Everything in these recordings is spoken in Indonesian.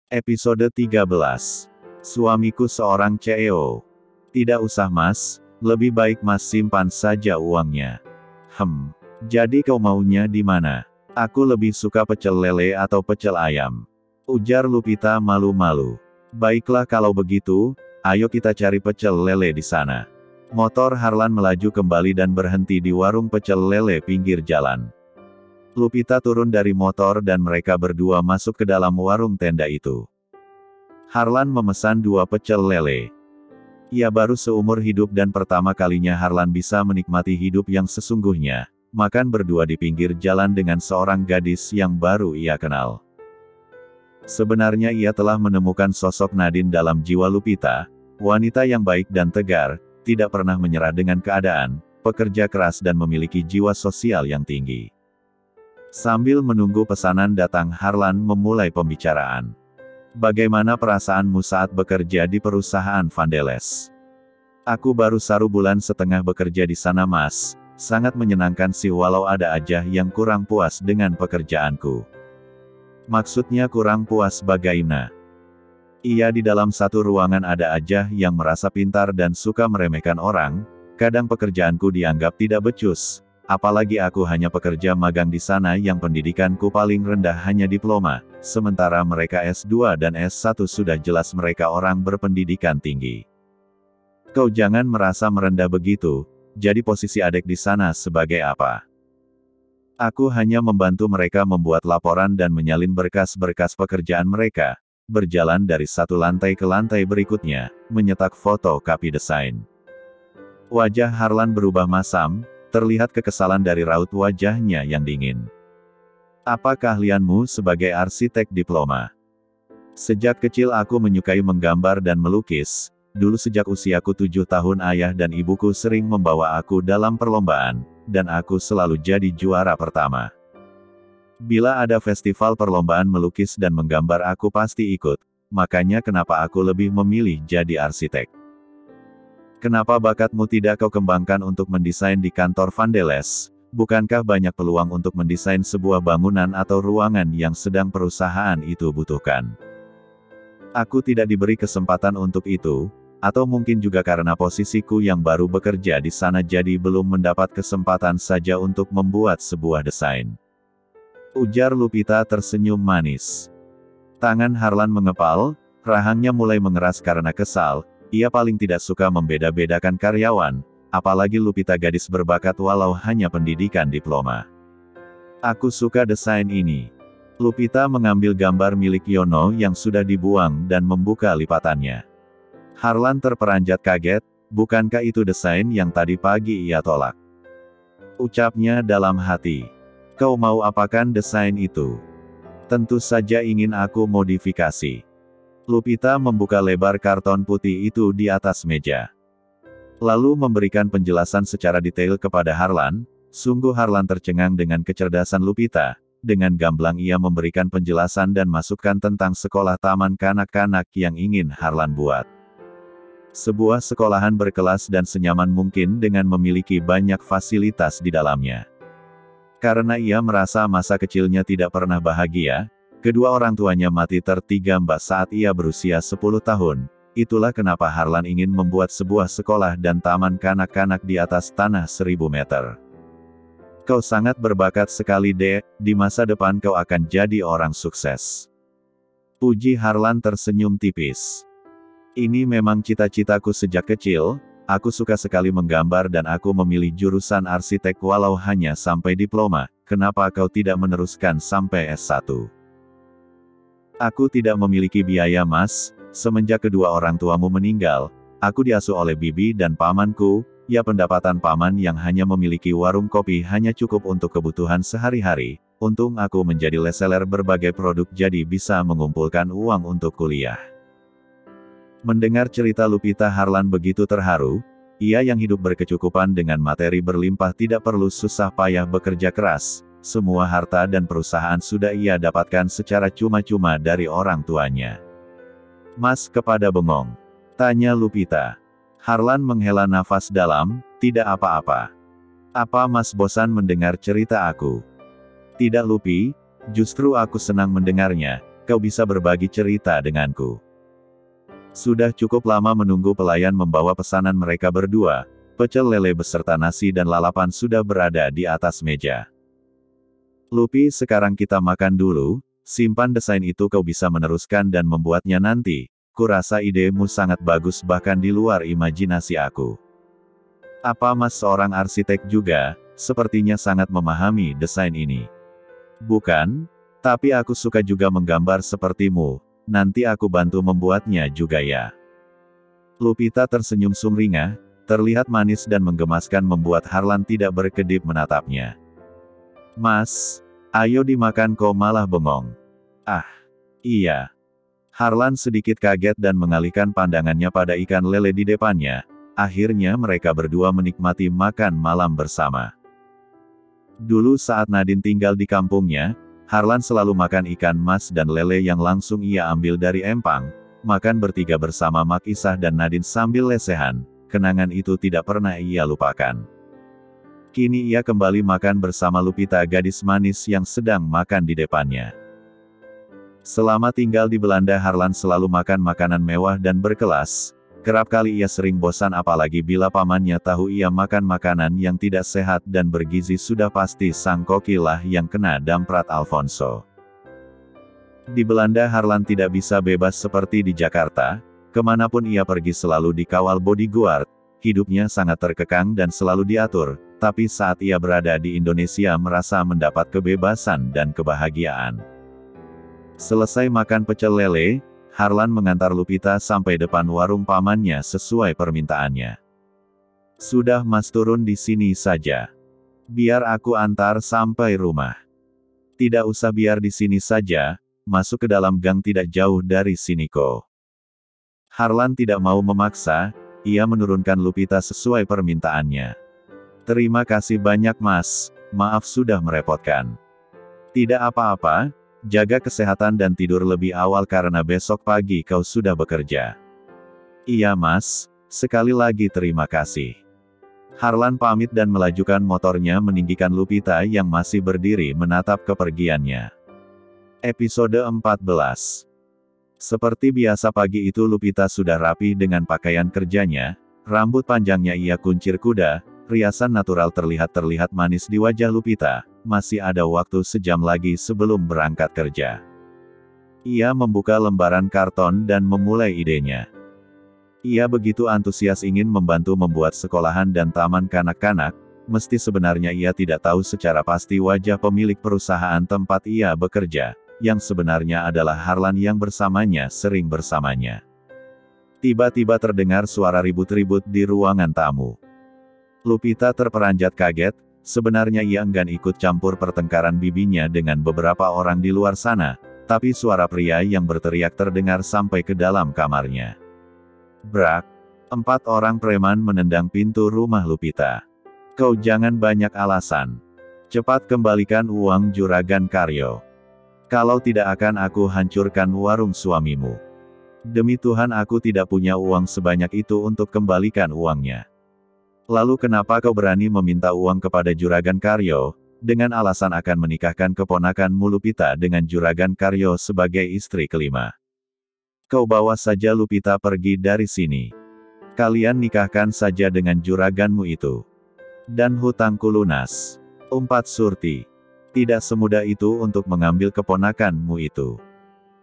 Episode 13. Suamiku seorang CEO. Tidak usah mas, lebih baik mas simpan saja uangnya. Jadi kau maunya di mana? Aku lebih suka pecel lele atau pecel ayam. Ujar Lupita malu-malu. Baiklah kalau begitu, ayo kita cari pecel lele di sana. Motor Harlan melaju kembali dan berhenti di warung pecel lele pinggir jalan. Lupita turun dari motor dan mereka berdua masuk ke dalam warung tenda itu. Harlan memesan 2 pecel lele. Ia baru seumur hidup dan pertama kalinya Harlan bisa menikmati hidup yang sesungguhnya, makan berdua di pinggir jalan dengan seorang gadis yang baru ia kenal. Sebenarnya ia telah menemukan sosok Nadine dalam jiwa Lupita, wanita yang baik dan tegar, tidak pernah menyerah dengan keadaan, pekerja keras dan memiliki jiwa sosial yang tinggi. Sambil menunggu pesanan datang, Harlan memulai pembicaraan. Bagaimana perasaanmu saat bekerja di perusahaan Vandeles? Aku baru 1 bulan setengah bekerja di sana mas, sangat menyenangkan sih walau ada aja yang kurang puas dengan pekerjaanku. Maksudnya kurang puas bagaimana? Iya, di dalam satu ruangan ada aja yang merasa pintar dan suka meremehkan orang, kadang pekerjaanku dianggap tidak becus. Apalagi aku hanya pekerja magang di sana yang pendidikanku paling rendah hanya diploma, sementara mereka S2 dan S1 sudah jelas mereka orang berpendidikan tinggi. Kau jangan merasa merendah begitu, jadi posisi adek di sana sebagai apa? Aku hanya membantu mereka membuat laporan dan menyalin berkas-berkas pekerjaan mereka, berjalan dari satu lantai ke lantai berikutnya, menyetak foto copy desain. Wajah Harlan berubah masam. Terlihat kekesalan dari raut wajahnya yang dingin. Apa keahlianmu sebagai arsitek diploma? Sejak kecil aku menyukai menggambar dan melukis. Dulu sejak usiaku 7 tahun ayah dan ibuku sering membawa aku dalam perlombaan, dan aku selalu jadi juara pertama. Bila ada festival perlombaan melukis dan menggambar aku pasti ikut, makanya kenapa aku lebih memilih jadi arsitek. Kenapa bakatmu tidak kau kembangkan untuk mendesain di kantor Vandeles? Bukankah banyak peluang untuk mendesain sebuah bangunan atau ruangan yang sedang perusahaan itu butuhkan? Aku tidak diberi kesempatan untuk itu, atau mungkin juga karena posisiku yang baru bekerja di sana jadi belum mendapat kesempatan saja untuk membuat sebuah desain. Ujar Lupita tersenyum manis. Tangan Harlan mengepal, rahangnya mulai mengeras karena kesal. Ia paling tidak suka membeda-bedakan karyawan, apalagi Lupita gadis berbakat walau hanya pendidikan diploma. Aku suka desain ini. Lupita mengambil gambar milik Yono yang sudah dibuang dan membuka lipatannya. Harlan terperanjat kaget, bukankah itu desain yang tadi pagi ia tolak? Ucapnya dalam hati. Kau mau apakan desain itu? Tentu saja ingin aku modifikasi. Lupita membuka lebar karton putih itu di atas meja. Lalu memberikan penjelasan secara detail kepada Harlan. Sungguh Harlan tercengang dengan kecerdasan Lupita. Dengan gamblang ia memberikan penjelasan dan masukan tentang sekolah taman kanak-kanak yang ingin Harlan buat. Sebuah sekolahan berkelas dan senyaman mungkin dengan memiliki banyak fasilitas di dalamnya. Karena ia merasa masa kecilnya tidak pernah bahagia, kedua orang tuanya mati tertigambas saat ia berusia 10 tahun. Itulah kenapa Harlan ingin membuat sebuah sekolah dan taman kanak-kanak di atas tanah 1000 meter. Kau sangat berbakat sekali dek, di masa depan kau akan jadi orang sukses. Puji Harlan tersenyum tipis. Ini memang cita-citaku sejak kecil, aku suka sekali menggambar dan aku memilih jurusan arsitek walau hanya sampai diploma, kenapa kau tidak meneruskan sampai S1? Aku tidak memiliki biaya mas, semenjak kedua orang tuamu meninggal, aku diasuh oleh bibi dan pamanku, ya pendapatan paman yang hanya memiliki warung kopi hanya cukup untuk kebutuhan sehari-hari, untung aku menjadi reseller berbagai produk jadi bisa mengumpulkan uang untuk kuliah. Mendengar cerita Lupita Harlan begitu terharu, ia yang hidup berkecukupan dengan materi berlimpah tidak perlu susah payah bekerja keras. Semua harta dan perusahaan sudah ia dapatkan secara cuma-cuma dari orang tuanya. Mas kepada bengong? Tanya Lupita. Harlan menghela nafas dalam, tidak apa-apa. Apa mas bosan mendengar cerita aku? Tidak Lupi, justru aku senang mendengarnya. kau bisa berbagi cerita denganku. Sudah cukup lama menunggu pelayan membawa pesanan mereka berdua, pecel lele beserta nasi dan lalapan sudah berada di atas meja. Luffy, sekarang kita makan dulu, simpan desain itu, kau bisa meneruskan dan membuatnya nanti. Kurasa idemu sangat bagus bahkan di luar imajinasi aku. Apa Mas seorang arsitek juga? Sepertinya sangat memahami desain ini. Bukan? Tapi aku suka juga menggambar sepertimu, nanti aku bantu membuatnya juga ya. Lupita tersenyum sumringah, terlihat manis dan menggemaskan membuat Harlan tidak berkedip menatapnya. Mas, ayo dimakan, kok malah bengong. Ah, iya. Harlan sedikit kaget dan mengalihkan pandangannya pada ikan lele di depannya. Akhirnya mereka berdua menikmati makan malam bersama. Dulu saat Nadine tinggal di kampungnya, Harlan selalu makan ikan mas dan lele yang langsung ia ambil dari empang, makan bertiga bersama Mak Isah dan Nadine sambil lesehan. Kenangan itu tidak pernah ia lupakan. Kini ia kembali makan bersama Lupita, gadis manis yang sedang makan di depannya. Selama tinggal di Belanda, Harlan selalu makan makanan mewah dan berkelas. Kerap kali ia sering bosan, apalagi bila pamannya tahu ia makan makanan yang tidak sehat dan bergizi. Sudah pasti sang koki lah yang kena damprat Alfonso. Di Belanda Harlan tidak bisa bebas seperti di Jakarta. Kemanapun ia pergi selalu dikawal bodyguard, hidupnya sangat terkekang dan selalu diatur, tapi saat ia berada di Indonesia merasa mendapat kebebasan dan kebahagiaan. Selesai makan pecel lele, Harlan mengantar Lupita sampai depan warung pamannya sesuai permintaannya. Sudah Mas, turun di sini saja. Biar aku antar sampai rumah. Tidak usah, biar di sini saja, masuk ke dalam gang tidak jauh dari sini kok. Harlan tidak mau memaksa, ia menurunkan Lupita sesuai permintaannya. Terima kasih banyak Mas, maaf sudah merepotkan. Tidak apa-apa, jaga kesehatan dan tidur lebih awal karena besok pagi kau sudah bekerja. Iya Mas, sekali lagi terima kasih. Harlan pamit dan melajukan motornya meninggikan Lupita yang masih berdiri menatap kepergiannya. Episode 14. Seperti biasa pagi itu Lupita sudah rapi dengan pakaian kerjanya, rambut panjangnya ia kuncir kuda, riasan natural terlihat manis di wajah Lupita. Masih ada waktu sejam lagi sebelum berangkat kerja. Ia membuka lembaran karton dan memulai idenya. Ia begitu antusias ingin membantu membuat sekolahan dan taman kanak-kanak, meski sebenarnya ia tidak tahu secara pasti wajah pemilik perusahaan tempat ia bekerja, yang sebenarnya adalah Harlan yang bersamanya sering bersamanya. Tiba-tiba terdengar suara ribut-ribut di ruangan tamu. Lupita terperanjat kaget, sebenarnya ia enggan ikut campur pertengkaran bibinya dengan beberapa orang di luar sana, tapi suara pria yang berteriak terdengar sampai ke dalam kamarnya. Brak! 4 orang preman menendang pintu rumah Lupita. Kau jangan banyak alasan. Cepat kembalikan uang Juragan Karyo. Kalau tidak akan aku hancurkan warung suamimu. Demi Tuhan aku tidak punya uang sebanyak itu untuk kembalikan uangnya. Lalu kenapa kau berani meminta uang kepada Juragan Karyo, dengan alasan akan menikahkan keponakanmu Lupita dengan Juragan Karyo sebagai istri kelima? Kau bawa saja Lupita pergi dari sini. Kalian nikahkan saja dengan juraganmu itu. Dan hutangku lunas. Umpat Surti. Tidak semudah itu untuk mengambil keponakanmu itu.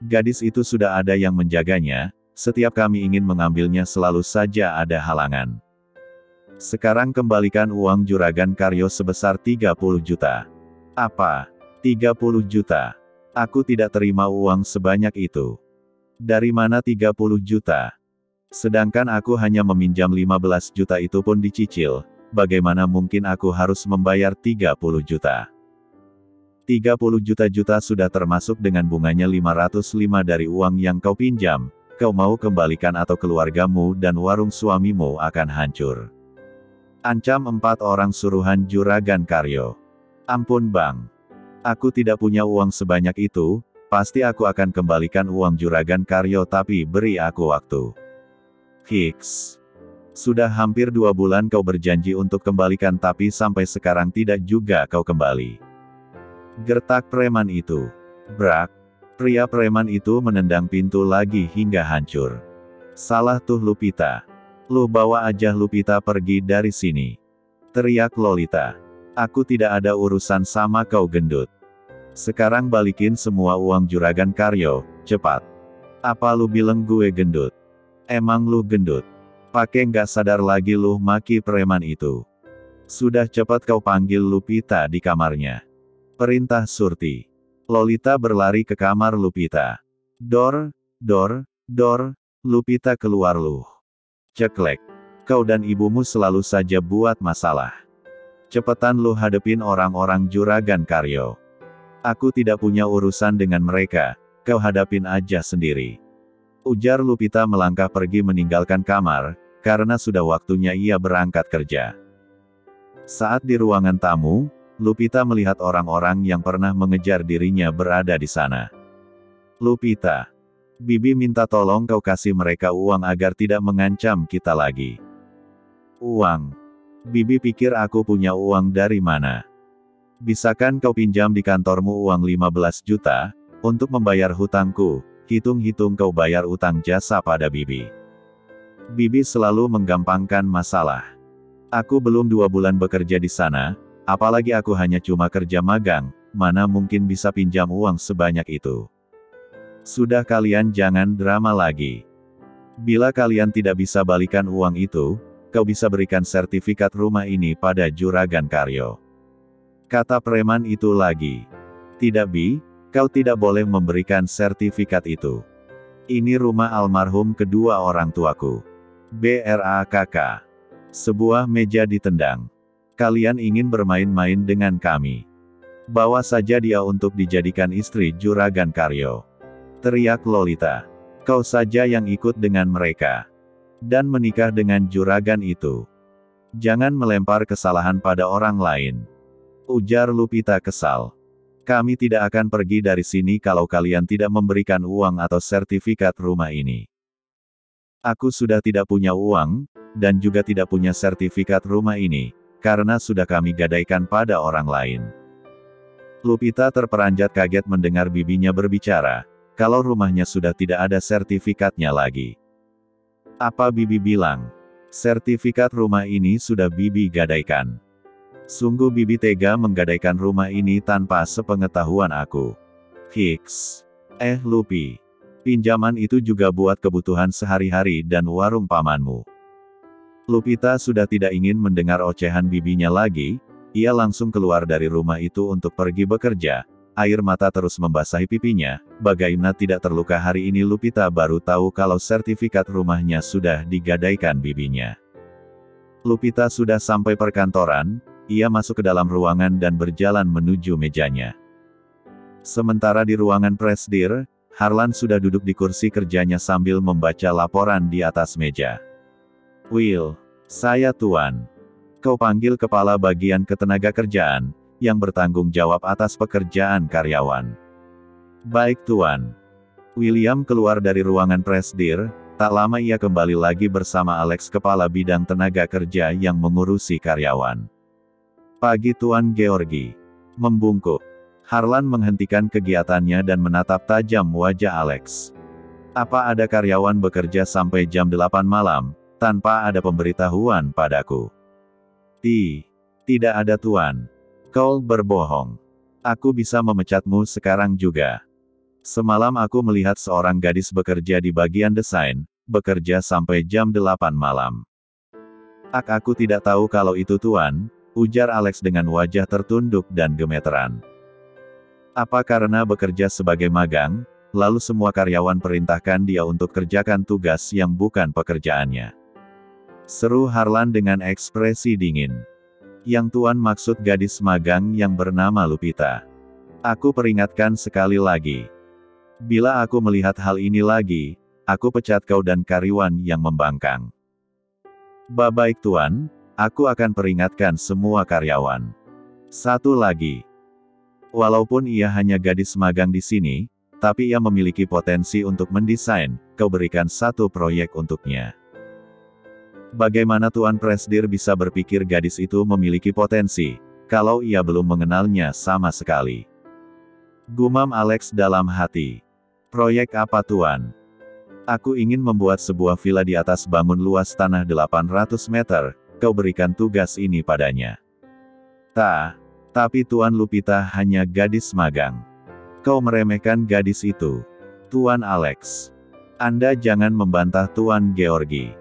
Gadis itu sudah ada yang menjaganya, setiap kami ingin mengambilnya selalu saja ada halangan. Sekarang kembalikan uang Juragan Karyo sebesar 30 juta. Apa? 30 juta? Aku tidak terima uang sebanyak itu. Dari mana 30 juta? Sedangkan aku hanya meminjam 15 juta, itu pun dicicil, bagaimana mungkin aku harus membayar 30 juta? 30 juta sudah termasuk dengan bunganya 505 dari uang yang kau pinjam, kau mau kembalikan atau keluargamu dan warung suamimu akan hancur. Ancam 4 orang suruhan Juragan Karyo. Ampun Bang. Aku tidak punya uang sebanyak itu, pasti aku akan kembalikan uang Juragan Karyo, tapi beri aku waktu. Hiks. Sudah hampir 2 bulan kau berjanji untuk kembalikan tapi sampai sekarang tidak juga kau kembali. Gertak preman itu. Brak. Pria preman itu menendang pintu lagi hingga hancur. Salah tuh Lupita. Lu bawa aja Lupita pergi dari sini. Teriak Lolita. Aku tidak ada urusan sama kau gendut. Sekarang balikin semua uang juragan Karyo, cepat. Apa lu bilang gue gendut? Emang lu gendut? Pakai nggak sadar lagi lu maki preman itu. Sudah cepat kau panggil Lupita di kamarnya. Perintah Surti. Lolita berlari ke kamar Lupita. Dor, dor, dor, Lupita keluar lu. Ceklek. Kau dan ibumu selalu saja buat masalah. Cepetan lu hadepin orang-orang juragan Karyo. Aku tidak punya urusan dengan mereka, kau hadapin aja sendiri. Ujar Lupita melangkah pergi meninggalkan kamar, karena sudah waktunya ia berangkat kerja. Saat di ruangan tamu, Lupita melihat orang-orang yang pernah mengejar dirinya berada di sana. Lupita. Bibi minta tolong kau kasih mereka uang agar tidak mengancam kita lagi. Uang. Bibi pikir aku punya uang dari mana? Bisakan kau pinjam di kantormu uang 15 juta, untuk membayar hutangku, hitung-hitung kau bayar utang jasa pada Bibi. Bibi selalu menggampangkan masalah. Aku belum 2 bulan bekerja di sana, apalagi aku hanya cuma kerja magang, mana mungkin bisa pinjam uang sebanyak itu. Sudah kalian jangan drama lagi. Bila kalian tidak bisa balikan uang itu, kau bisa berikan sertifikat rumah ini pada juragan Karyo. Kata preman itu lagi. Tidak Bi, kau tidak boleh memberikan sertifikat itu. Ini rumah almarhum kedua orang tuaku. BRAKK. Sebuah meja ditendang. Kalian ingin bermain-main dengan kami. Bawa saja dia untuk dijadikan istri juragan Karyo. Teriak Lolita. Kau saja yang ikut dengan mereka. Dan menikah dengan juragan itu. Jangan melempar kesalahan pada orang lain. Ujar Lupita kesal. Kami tidak akan pergi dari sini kalau kalian tidak memberikan uang atau sertifikat rumah ini. Aku sudah tidak punya uang, dan juga tidak punya sertifikat rumah ini, karena sudah kami gadaikan pada orang lain. Lupita terperanjat kaget mendengar bibinya berbicara, kalau rumahnya sudah tidak ada sertifikatnya lagi. Apa Bibi bilang? Sertifikat rumah ini sudah Bibi gadaikan. Sungguh Bibi tega menggadaikan rumah ini tanpa sepengetahuan aku. Hiks. Lupi. Pinjaman itu juga buat kebutuhan sehari-hari dan warung pamanmu. Lupita sudah tidak ingin mendengar ocehan bibinya lagi, ia langsung keluar dari rumah itu untuk pergi bekerja, air mata terus membasahi pipinya, bagaimana tidak terluka hari ini Lupita baru tahu kalau sertifikat rumahnya sudah digadaikan bibinya. Lupita sudah sampai perkantoran, ia masuk ke dalam ruangan dan berjalan menuju mejanya. Sementara di ruangan presdir, Harlan sudah duduk di kursi kerjanya sambil membaca laporan di atas meja. Will, saya Tuan. Kau panggil kepala bagian ketenagakerjaan, yang bertanggung jawab atas pekerjaan karyawan. Baik Tuan. William keluar dari ruangan presdir, tak lama ia kembali lagi bersama Alex kepala bidang tenaga kerja yang mengurusi karyawan. Pagi Tuan Georgi. Membungkuk. Harlan menghentikan kegiatannya dan menatap tajam wajah Alex. Apa ada karyawan bekerja sampai jam 8 malam, tanpa ada pemberitahuan padaku? Tidak ada Tuan. Kau berbohong. Aku bisa memecatmu sekarang juga. Semalam aku melihat seorang gadis bekerja di bagian desain, bekerja sampai jam 8 malam. Aku tidak tahu kalau itu Tuan, ujar Alex dengan wajah tertunduk dan gemeteran. Apa karena bekerja sebagai magang, lalu semua karyawan perintahkan dia untuk kerjakan tugas yang bukan pekerjaannya? Seru Harlan dengan ekspresi dingin. Yang Tuan maksud gadis magang yang bernama Lupita. Aku peringatkan sekali lagi. Bila aku melihat hal ini lagi, aku pecat kau dan karyawan yang membangkang. Baik Tuan, aku akan peringatkan semua karyawan. Satu lagi. Walaupun ia hanya gadis magang di sini, tapi ia memiliki potensi untuk mendesain, kau berikan satu proyek untuknya. Bagaimana Tuan Presdir bisa berpikir gadis itu memiliki potensi, kalau ia belum mengenalnya sama sekali? Gumam Alex dalam hati. Proyek apa Tuan? Aku ingin membuat sebuah villa di atas bangun luas tanah 800 meter, kau berikan tugas ini padanya. Tapi Tuan Lupita hanya gadis magang. Kau meremehkan gadis itu. Tuan Alex. Anda jangan membantah Tuan Georgi.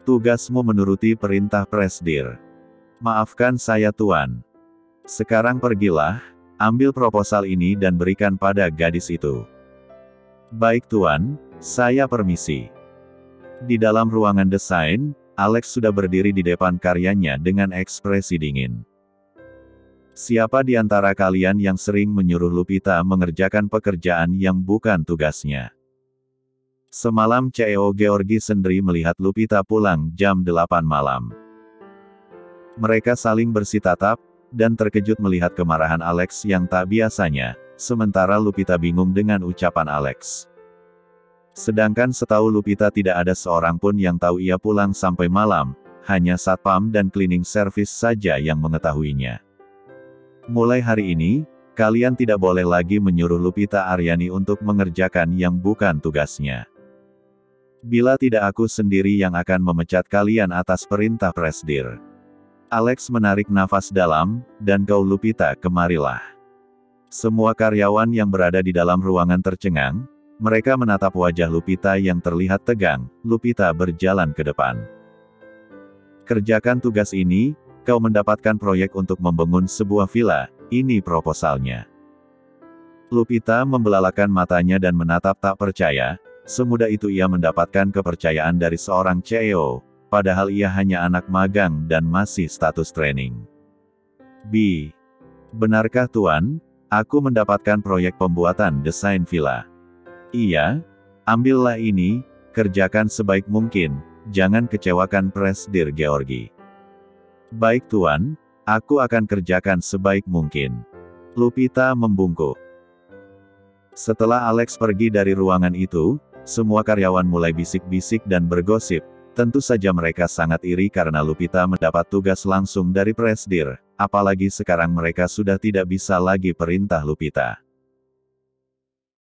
Tugasmu menuruti perintah Presdir. Maafkan saya Tuan. Sekarang pergilah, ambil proposal ini dan berikan pada gadis itu. Baik Tuan, saya permisi. Di dalam ruangan desain, Alex sudah berdiri di depan karyanya dengan ekspresi dingin. Siapa di antara kalian yang sering menyuruh Lupita mengerjakan pekerjaan yang bukan tugasnya? Semalam CEO Georgi sendiri melihat Lupita pulang jam 8 malam. Mereka saling bersitatap, dan terkejut melihat kemarahan Alex yang tak biasanya, sementara Lupita bingung dengan ucapan Alex. Sedangkan setahu Lupita tidak ada seorang pun yang tahu ia pulang sampai malam, hanya satpam dan cleaning service saja yang mengetahuinya. Mulai hari ini, kalian tidak boleh lagi menyuruh Lupita Aryani untuk mengerjakan yang bukan tugasnya. Bila tidak aku sendiri yang akan memecat kalian atas perintah Presdir. Alex menarik nafas dalam, dan kau Lupita kemarilah. Semua karyawan yang berada di dalam ruangan tercengang, mereka menatap wajah Lupita yang terlihat tegang. Lupita berjalan ke depan. Kerjakan tugas ini, kau mendapatkan proyek untuk membangun sebuah villa, ini proposalnya. Lupita membelalakan matanya dan menatap tak percaya, semudah itu ia mendapatkan kepercayaan dari seorang CEO, padahal ia hanya anak magang dan masih status training. Benarkah Tuan, aku mendapatkan proyek pembuatan desain villa? Iya, ambillah ini, kerjakan sebaik mungkin, jangan kecewakan Presdir Georgi. Baik Tuan, aku akan kerjakan sebaik mungkin. Lupita membungkuk. Setelah Alex pergi dari ruangan itu, semua karyawan mulai bisik-bisik dan bergosip. Tentu saja mereka sangat iri karena Lupita mendapat tugas langsung dari Presdir, apalagi sekarang mereka sudah tidak bisa lagi perintah Lupita.